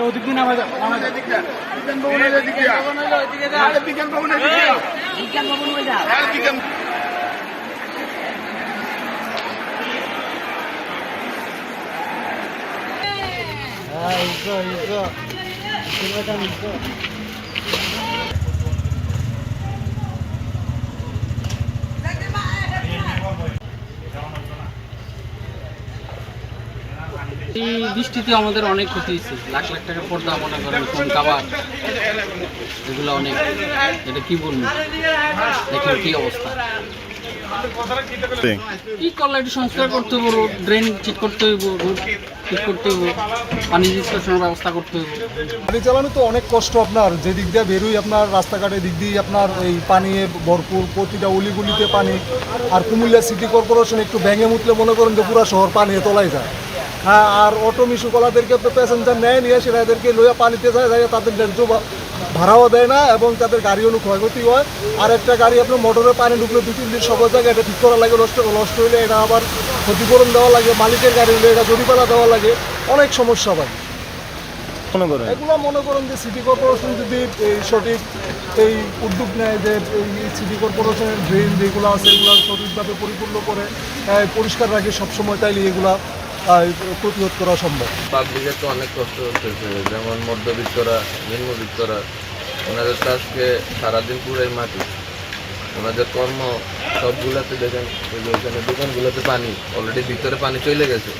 ওদিক দিন আমাদের বিজ্ঞান ভবনের দিকে বিজ্ঞান ভবনের দিকে বিজ্ঞান ভবন হয়ে যা বিজ্ঞান এই বৃষ্টিতে আমাদের অনেক ক্ষতি হয়েছে, লাখ লাখ টাকা পর্দা মনে করেন ফোন কাভার এগুলো অনেক, এটা কি বলবো, দেখেন কি অবস্থা। কি করলে একটু সংস্কার করতে হইব, রোড ড্রেন ঠিক করতে হইব, রোড ঠিক করতে হইব, পানি নিষ্কাশনের ব্যবস্থা করতে হইব। গাড়ি চালানো তো অনেক কষ্ট আপনার, যে দিক দিয়ে বেরোই আপনার রাস্তাঘাটের দিক দিয়ে আপনার এই পানি ভরপুর, প্রতিটা উলিগুলিতে পানি। আর কুমিল্লা সিটি কর্পোরেশন একটু ভেঙে মুতলে মনে করেন যে পুরো শহর পানি তলায় যায়। হ্যাঁ, আর অটো মিশুকলাদেরকে প্যাসেঞ্জার নেয় নিয়ে সেটা এদেরকে লইয়া পানিতে যায়, তাদের ন্যায্য ভাড়াও দেয় না এবং তাদের গাড়িও ক্ষয়ক্ষতি হয়। আর একটা গাড়ি আপনার মোটরে পানি ঢুকলে 2-3 দিন সবার জায়গায় এটা ঠিক করা লাগে, নষ্ট হইলে এটা আবার ক্ষতিপূরণ দেওয়া লাগে, মালিকের গাড়ি হলে এটা জরিমানা দেওয়া লাগে, অনেক সমস্যা হয়। এগুলো মনে করেন যে সিটি কর্পোরেশন যদি এই সঠিক এই উদ্যোগ নেয়, যে এই সিটি কর্পোরেশনের ড্রেন যেগুলো আছে এগুলো সঠিকভাবে পরিপূর্ণ করে পরিষ্কার রাখে সবসময়, তাইলে এগুলা প্রতিরোধ করা সম্ভব। পাবলিকের তো অনেক কষ্ট হচ্ছে, যেমন মধ্যবিত্তরা, নিম্নবিত্তরা, ওনাদের তো আজকে সারাদিন পুরাই মাটি, ওনাদের কর্ম সবগুলোতে দেখেন ওইখানে দোকানগুলোতে পানি, অলরেডি ভিতরে পানি চলে গেছে,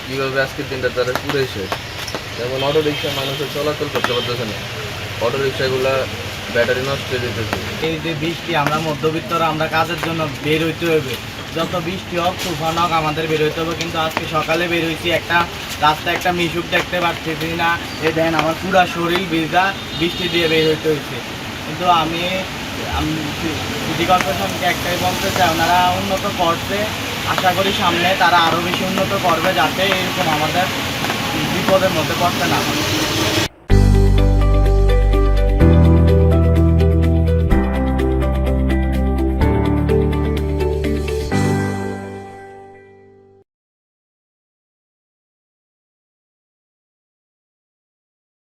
কীভাবে আজকের দিনটা তারা পুরাই শেষ। যেমন অটো রিক্সা মানুষের চলাচল করতে পারতেছে না, অটো রিক্সাগুলা ব্যাটারি নষ্ট হয়ে যেতেছে। এই যে বৃষ্টি, আমরা মধ্যবিত্তরা আমরা কাজের জন্য বের হইতে হবে, যত বৃষ্টি হোক তুফান হোক আমাদের বের হইতে হবে। কিন্তু আজকে সকালে বের হয়েছি, একটা রাস্তায় একটা মিশুক দেখতে পাচ্ছি না, এ দেন আমার পুরা শরীর ভিজা, বৃষ্টি দিয়ে বের হইতে হয়েছে। কিন্তু আমি সিটি কর্পোরেশনকে একটাই বলতে চাই, ওনারা উন্নত করছে, আশা করি সামনে তারা আরও বেশি উন্নত করবে, যাতে এরকম আমাদের বিপদের মধ্যে পড়তে না হয়।